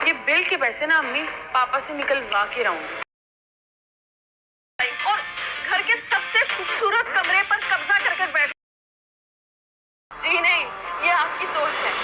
ये बिल के पैसे ना अम्मी पापा से निकलवा के रहूंगी। और घर के सबसे खूबसूरत कमरे पर कब्जा कर कर बैठ। जी नहीं, ये आपकी सोच है।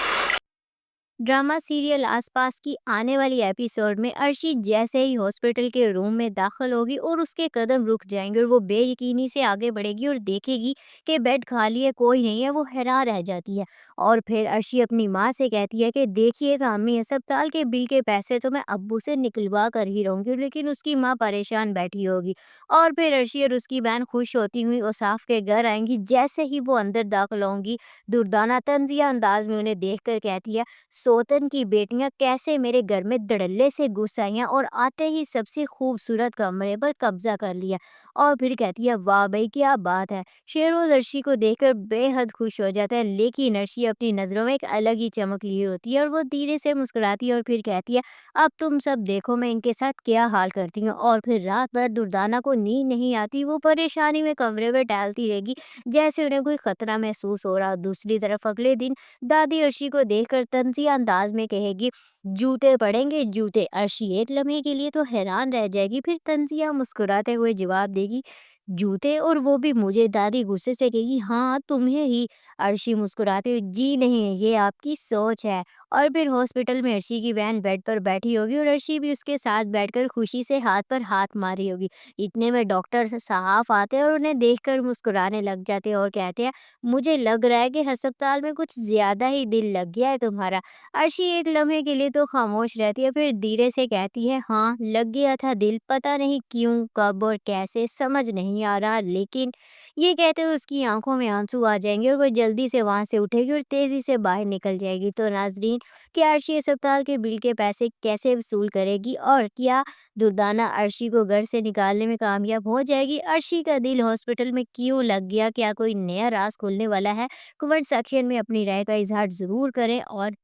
ड्रामा सीरियल आसपास की आने वाली एपिसोड में अर्शी जैसे ही हॉस्पिटल के रूम में दाखिल होगी और उसके कदम रुक जाएंगे और वो बेयकीनी से आगे बढ़ेगी और देखेगी कि बेड खाली है, कोई नहीं है। वो हैरान रह जाती है और फिर अर्शी अपनी माँ से कहती है कि देखिएगा अम्मी, अस्पताल के बिल के पैसे तो मैं अब्बू से निकलवा कर ही रहूंगी। लेकिन उसकी माँ परेशान बैठी होगी और फिर अर्शी और उसकी बहन खुश होती हुई उसाफ के घर आएंगी। जैसे ही वो अंदर दाखिल होंगी, दुर्दाना तंजिया अंदाज में उन्हें देखकर कहती है, सोतन की बेटियां कैसे मेरे घर में धड़ल्ले से घुस आई हैं और आते ही सबसे खूबसूरत कमरे पर कब्जा कर लिया। और फिर कहती है, वाह भाई क्या बात है। शेरोज अर्शी को देखकर बेहद खुश हो जाता है, लेकिन अर्शी अपनी नज़रों में एक अलग ही चमक लिए होती है और वो धीरे से मुस्कुराती है और फिर कहती है, अब तुम सब देखो मैं इनके साथ क्या हाल करती हूँ। और फिर रात भर दुर्दाना को नींद नहीं आती, वो परेशानी में कमरे में टहलती रहेगी जैसे उन्हें कोई खतरा महसूस हो रहा। दूसरी तरफ अगले दिन दादी अर्शी को देखकर तंजिया अंदाज में कहेगी, जूते पड़ेंगे जूते। अर्शी एक लम्हे के लिए तो हैरान रह जाएगी, फिर तंजिया मुस्कुराते हुए जवाब देगी, जूते और वो भी मुझे। दादी गुस्से से कहेगी, हाँ तुम्हें ही। अर्शी मुस्कुराते हुए, जी नहीं ये आपकी सोच है। और फिर हॉस्पिटल में अर्शी की बहन बेड पर बैठी होगी और अर्शी भी उसके साथ बैठकर खुशी से हाथ पर हाथ मारी होगी। इतने में डॉक्टर साहब आते हैं और उन्हें देखकर मुस्कुराने लग जाते हैं और कहते हैं, मुझे लग रहा है कि अस्पताल में कुछ ज्यादा ही दिल लग गया है तुम्हारा। अर्शी एक लम्हे के लिए तो खामोश रहती है, फिर धीरे से कहती है, हाँ लग गया था दिल, पता नहीं क्यों कब और कैसे समझ नहीं आ रहा। लेकिन ये कहते हुए उसकी आंखों में आंसू आ जाएंगे और वो जल्दी से वहां से उठेगी और तेजी से बाहर निकल जाएगी। तो नाजरीन, क्या अर्शी अस्पताल के बिल के पैसे कैसे वसूल करेगी और क्या दुर्दाना अर्शी को घर से निकालने में कामयाब हो जाएगी? अर्शी का दिल हॉस्पिटल में क्यों लग गया? क्या कोई नया राज खुलने वाला है? कमेंट सेक्शन में अपनी राय का इजहार ज़रूर करें और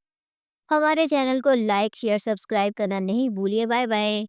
हमारे चैनल को लाइक, शेयर, सब्सक्राइब करना नहीं भूलिए। Bye bye.